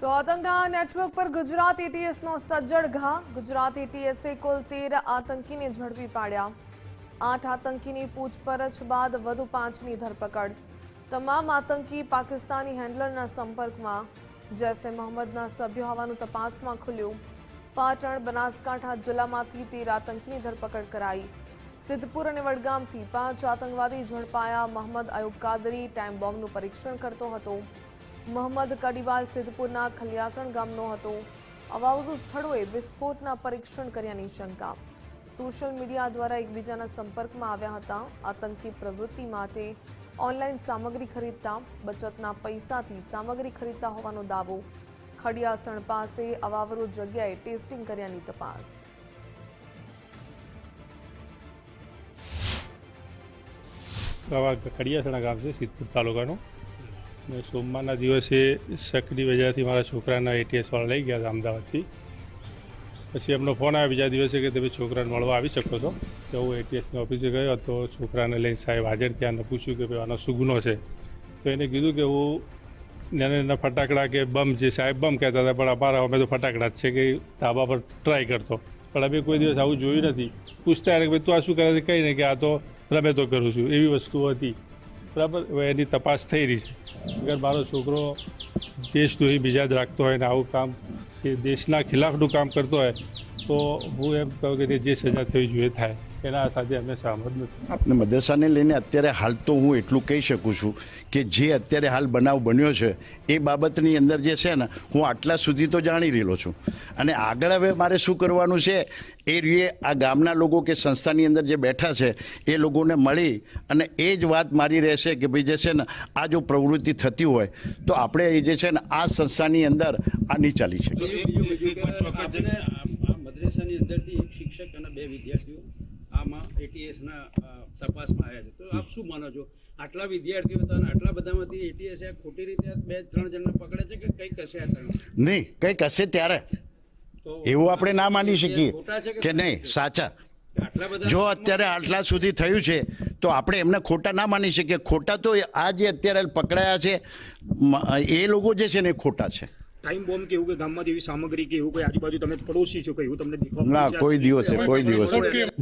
તો આતંકના નેટવર્ક પર ગુજરાત એટીએસનો સજ્જડ ઘા। ગુજરાત એટીએસે કુલ 13 આતંકીને ઝડપી પાડ્યા। 8 આતંકીની પૂછપરછ બાદ વધુ 5ની ધરપકડ। તમામ આતંકી પાકિસ્તાની હેન્ડલરના સંપર્કમાં। જૈશે મોહમ્મદના સભ્યો હોવાનું તપાસમાં ખુલ્યું। પાટણ બનાસકાંઠા જિલ્લામાંથી 13 આતંકીની ધરપકડ કરાઈ। સિદ્ધપુર અને વડગામથી 5 આતંકવાદી ઝડપાયા। મોહમ્મદ અયુબ કાદરી ટાઈમ બોમ્બનું પરીક્ષણ કરતો હતો। મોહમ્મદ કડીવાલ સિદ્ધપુરના ખલિયાસણ ગામનો હતો। અવાવરું સ્થળોએ વિસ્ફોટના પરીક્ષણ કર્યાની શંકા। સોશિયલ મીડિયા દ્વારા એકબીજાના સંપર્કમાં આવ્યા હતા। આતંકી પ્રવૃત્તિ માટે ઓનલાઈન સામગ્રી ખરીદતા, બચતના પૈસાથી સામગ્રી ખરીદતા હોવાનો દાવો। ખડિયાસણ પાસે અવાવરું જગ્યાએ ટેસ્ટિંગ કર્યાની તપાસ। ખડિયાસણા ગામ છે સિદ્ધપુર તાલુકાનું। મેં સોમવારના દિવસે શકડી બજારથી મારા છોકરાના એટીએસવાળા લઈ ગયા હતા અમદાવાદથી। પછી એમનો ફોન આવ્યો બીજા દિવસે કે તમે છોકરાને મળવા આવી શકો છો। તો હું એટીએસની ઓફિસે ગયો તો છોકરાને લઈને સાહેબ હાજર થયા અને પૂછ્યું કે ભાઈ આનો શું ગુનો છે। તો એને કીધું કે હું નાના નાના ફટાકડા કે બમ જે સાહેબ બમ કહેતા હતા પણ અમારા અમે તો ફટાકડા જ છે કે ધાબા પર ટ્રાય કરતો, પણ અમે કોઈ દિવસ આવું જોયું નથી। પૂછતા કે ભાઈ તું આ શું કરે છે, કંઈ નહીં કે આ તો રમે તો કરું છું, એવી વસ્તુ હતી। બરાબર, હવે એની તપાસ થઈ રહી છે। અગર મારો છોકરો દેશદ્રોહી મિજાજ રાખતો હોય ને આવું કામ કે દેશના ખિલાફનું કામ કરતો હોય તો હું એમ કહું કે જે સજા થવી જોઈએ થાય। એના સાથે અમે સહમત નથી। આપણે મદ્રસાને લઈને અત્યારે હાલ તો હું એટલું કહી શકું છું કે જે અત્યારે હાલ બનાવ બન્યો છે એ બાબતની અંદર જે છે ને હું આટલા સુધી તો જાણી રહેલો છું, અને આગળ હવે મારે શું કરવાનું છે એ રીતે આ ગામના લોકો કે સંસ્થાની અંદર જે બેઠા છે એ લોકોને મળી અને એ જ વાત મારી રહેશે કે ભાઈ જે છે ને આ જો પ્રવૃત્તિ થતી હોય તો આપણે એ જે છે ને આ સંસ્થાની અંદર આ નહીં ચાલી શકે। મદ્રસાની અંદરથી એક શિક્ષક અને 2 વિદ્યાર્થીઓ આમાં એટીએસના તપાસમાં આવ્યા છે, તો આપ શું માનો છો? આટલા વિદ્યાર્થીઓ હતા અને આટલા બધામાંથી એટીએસ ખોટી રીતે 2-3 જણને પકડે છે કે કંઈક હશે? નહીં, કંઈક હશે ત્યારે એવું આપણે ના માની શકીએ કે નહીં સાચા। જો અત્યારે આટલા સુધી થયું છે તો આપણે એમને ખોટા ના માની શકીએ। ખોટા તો આ જે અત્યારે પકડાયા છે એ લોકો જે છે ને એ ખોટા છે। ટાઈમ બોમ્બ કે એવું કે ગામમાં એવી સામગ્રી કે એવું કોઈ આજુબાજુ તમે પડોશી છો કે એવું તમને દેખવા ના, કોઈ દિવસ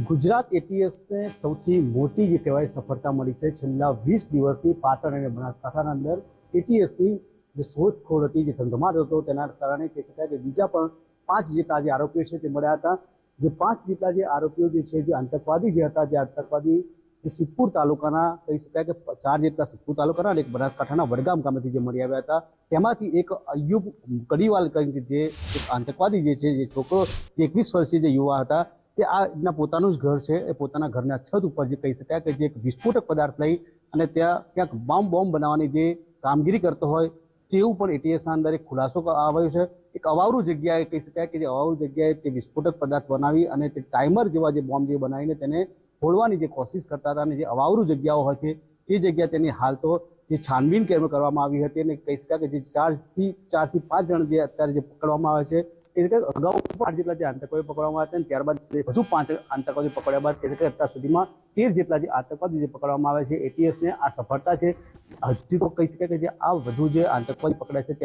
ગુજરાત એટીએસને સૌથી મોટી જે કહેવાય સફળતા મળી છે છેલ્લા 20 દિવસથી પાટણ અને બનાસકાંઠાના અંદર એટીએસની જે શોધખોળ હતી, જે ધમધમાટ હતો, તેના કારણે કહી શકાય કે બીજા પણ 5 જેટલા જે આરોપીઓ છે તે મળ્યા હતા। જે 5 જેટલા જે આરોપીઓ જે છે જે આતંકવાદી જે હતા, જે આતંકવાદી સિદ્ધપુર તાલુકાના કહી શકાય કે 4 જેટલા સિદ્ધપુર તાલુકાના અને એક બનાસકાંઠાના વડગામ ગામેથી જે મળી આવ્યા હતા। તેમાંથી એક અયુબ કડીવાલ કરીને જે એક આતંકવાદી જે છે, જે છોકરો જે 21 વર્ષીય જે યુવા હતા, તે આ એમના પોતાનું જ ઘર છે, એ પોતાના ઘરના છત ઉપર જે કહી શકાય કે જે એક વિસ્ફોટક પદાર્થ લઈ અને ત્યાં ક્યાંક બોમ્બ બનાવવાની જે કામગીરી કરતો હોય તેવું પણ એટીએસના અંદર એક ખુલાસો આવ્યો છે। એક અવાવરું જગ્યાએ કહી શકાય કે જે અવાવરું જગ્યાએ તે વિસ્ફોટક પદાર્થ બનાવી અને તે ટાઈમર જેવા જે બોમ્બ જે બનાવીને તેને ફોડવાની જે કોશિશ કરતા હતા અને જે અવાવરું જગ્યાઓ હોય છે એ જગ્યા તેની હાલ તો જે છાનબીન કરવામાં આવી હતી અને કહી શકાય કે જે 4 થી 5 જણ જે અત્યારે જે પકડવામાં આવે છે એ રીતે અગાઉ 8 જેટલા જે આતંકવાદી પકડવામાં આવ્યા હતા અને ત્યારબાદ વધુ 5 આતંકવાદી પકડ્યા બાદ કહી શકાય અત્યાર સુધીમાં 13 જેટલા જે આતંકવાદી જે પકડવામાં આવે છે। એટીએસને આ સફળતા છે। હજી તો કહી શકાય કે જે આ વધુ જે આતંકવાદી પકડાય છે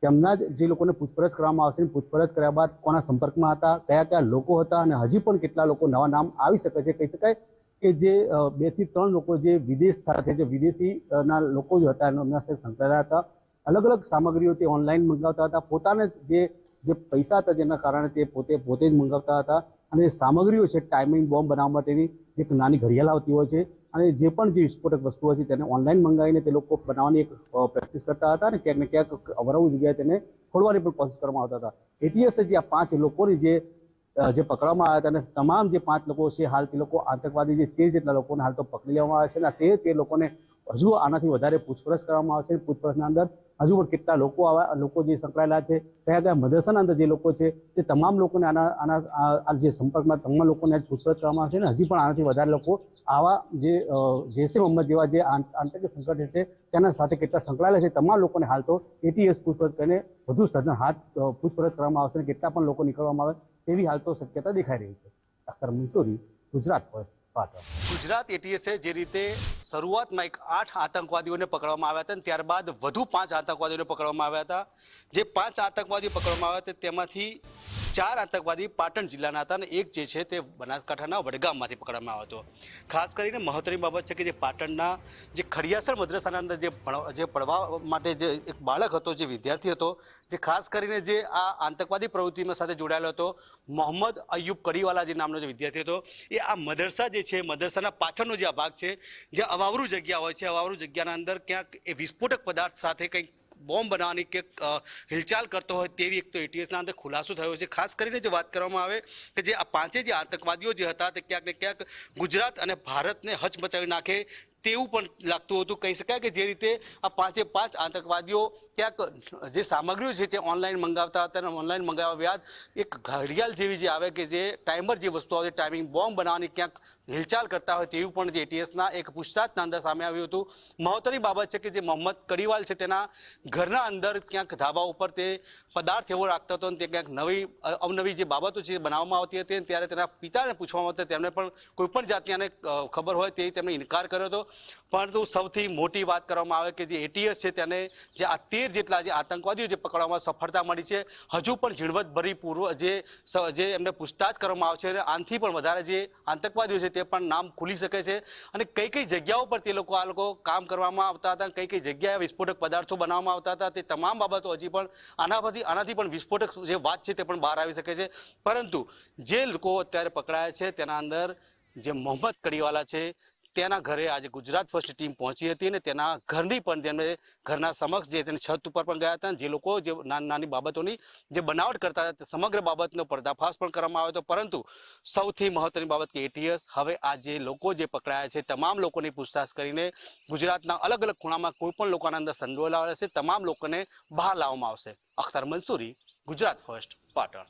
તેમના જ જે લોકોને પૂછપરછ કરવામાં આવશે, પૂછપરછ કર્યા બાદ કોના સંપર્કમાં હતા, કયા કયા લોકો હતા અને હજી પણ કેટલા લોકો નવા નામ આવી શકે છે। કહી શકાય કે જે 2 થી 3 લોકો જે વિદેશ સાથે જે વિદેશીના લોકો જે હતા એમના સાથે સંકળાયેલા હતા। અલગ અલગ સામગ્રીઓ તે ઓનલાઈન મંગાવતા હતા, પોતાને જે પૈસા હતા જેના કારણે તે પોતે જ મંગાવતા હતા અને સામગ્રીઓ છે ટાઈમિંગ બોમ્બ બનાવવા માટેની એક નાની ઘડિયાળ આવતી હોય છે અને જે પણ જે વિસ્ફોટક વસ્તુઓ છે તેને ઓનલાઈન મંગાવીને તે લોકો બનાવવાની એક પ્રેક્ટિસ કરતા હતા અને ક્યાંક ને ક્યાંક અવરવ જગ્યાએ તેને ખોલવાની પણ કોશિશ કરવામાં આવતા હતા। એટીએસે જે આ 5 લોકોની જે પકડવામાં આવ્યા હતા અને તમામ જે 5 લોકો છે હાલ તે લોકો આતંકવાદી જે 13 જેટલા લોકોને હાલ તો પકડી લેવામાં આવ્યા છે અને તે લોકોને હજુ આનાથી વધારે પૂછપરછ કરવામાં આવશે। પૂછપરછના અંદર હજુ પણ કેટલા લોકો જે સંકળાયેલા છે, કયા કયા મદ્રસાના અંદર જે લોકો છે તે તમામ લોકોને આના જે સંપર્કમાં તમામ લોકોને પૂછપરછ કરવામાં આવશે અને હજી પણ આનાથી વધારે લોકો આવા જે જૈશે મોહમ્મદ જેવા જે આંતરિક સંકટ છે તેના સાથે કેટલા સંકળાયેલા છે તમામ લોકોને હાલ તો એટીએસ પૂછપરછ કરીને વધુ સઘન પૂછપરછ કરવામાં આવશે અને કેટલા પણ લોકો નીકળવામાં આવે તેવી હાલ તો શક્યતા દેખાઈ રહી છે। અખ્તર મંસૂરી, ગુજરાત ફર્સ્ટ। પાટણ. ગુજરાત એટીએસે જે રીતે શરૂઆતમાં 8 આતંકવાદીઓને પકડવામાં આવ્યા હતા અને ત્યારબાદ વધુ 5 આતંકવાદીઓને પકડવામાં આવ્યા હતા. જે 5 આતંકવાદીઓ પકડવામાં આવ્યા હતા તેમાંથી 4 આતંકવાદી પાટણ જિલ્લાના હતા અને એક જે છે તે બનાસકાંઠાના વડગામમાંથી પકડવામાં આવ્યો હતો. ખાસ કરીને મહત્વની બાબત છે કે જે પાટણના જે ખડિયાસર મદ્રસાના અંદર જે પડવા માટે જે એક બાળક હતો, જે વિદ્યાર્થી હતો, જે ખાસ કરીને જે આ આતંકવાદી પ્રવૃત્તિમાં સાથે જોડાયેલો હતો, મોહમ્મદ અયુબ કડીવાલા જે નામનો જે વિદ્યાર્થી હતો, એ આ મદરસા જે છે, મદરસાના પાછળનો જે આ ભાગ છે, જે અવાવરું જગ્યા હોય છે, અવાવરું જગ્યાના અંદર ક્યાંક એ વિસ્ફોટક પદાર્થ સાથે કંઈક બોમ્બ બનાવવાની કે હિલચાલ કરતો હોય તેવી એક તો એટીએસના અંદર ખુલાસો થયો છે. ખાસ કરીને જો વાત કરવામાં આવે કે જે આ 5 જે આતંકવાદીઓ જે હતા તે ક્યાંક ને ક્યાંક ગુજરાત અને ભારતને હચમચાવી નાખે તેવું પણ લાગતું હતું. કહી શકાય કે જે રીતે આ 5 આતંકવાદીઓ ક્યાંક જે સામગ્રીઓ છે જે ઓનલાઈન મંગાવતા હતા અને ઓનલાઈન મંગાવ્યા બાદ એક ઘડિયાળ જેવી જે આવે કે જે ટાઈમર જે વસ્તુ આવે, ટાઈમિંગ બોમ્બ બનાવવાની ક્યાંક હિલચાલ કરતા હોય તેવું પણ જે એટીએસના એક પૂછતાછના અંદર સામે આવ્યું હતું. મહત્વની બાબત છે કે જે મોહમ્મદ કડીવાલ છે તેના ઘરના અંદર ક્યાંક ધાબા ઉપર તે પદાર્થ એવો રાખતો હતો અને તે ક્યાંક અવનવી જે બાબતો છે બનાવવામાં આવતી હતી. ત્યારે તેના પિતાને પૂછવામાં આવતા તેમને પણ કોઈ પણ જાતની ખબર હોય તે તેમણે ઇનકાર કર્યો હતો. પરંતુ સૌથી મોટી વાત કરવામાં આવે કે જે એટીએસ છે તેને જે આ 13 જેટલા જે આતંકવાદીઓ જે પકડવામાં સફળતા મળી છે, હજુ પણ ઝીણવટભરી જે એમને પૂછતાછ કરવામાં આવશે અને આનાથી પણ વધારે જે આતંકવાદીઓ છે તે પણ નામ ખુલી શકે છે અને કઈ કઈ જગ્યાઓ પર આ લોકો કામ કરવામાં આવતા હતા, કઈ કઈ જગ્યાએ વિસ્ફોટક પદાર્થો બનાવવામાં આવતા હતા, તે તમામ બાબતો હજી પણ આનાથી પણ વિસ્ફોટક જે વાત છે તે પણ બહાર આવી શકે છે. પરંતુ જે લોકો અત્યારે પકડાયા છે તેના અંદર જે મોહમ્મદ કડીવાલા છે તેના ઘરે આજે ગુજરાત ફર્સ્ટ ટીમ પહોંચી હતી અને તેના ઘરની પણ તેમને ઘરના સમક્ષ જે તેની છત ઉપર પણ ગયા હતા. જે લોકો જે નાની બાબતોની જે બનાવટ કરતા હતા તે સમગ્ર બાબતનો પર્દાફાશ પણ કરવામાં આવ્યો હતો. પરંતુ સૌથી મહત્વની બાબત કે એટીએસ હવે આ જે લોકો જે પકડાયા છે તમામ લોકોની પૂછતાછ કરીને ગુજરાતના અલગ અલગ ખૂણામાં કોઈ પણ લોકોના અંદર સંડોવાયેલા હશે તમામ લોકોને બહાર લાવવામાં આવશે. અખ્તર મંસૂરી, ગુજરાત ફર્સ્ટ, પાટણ.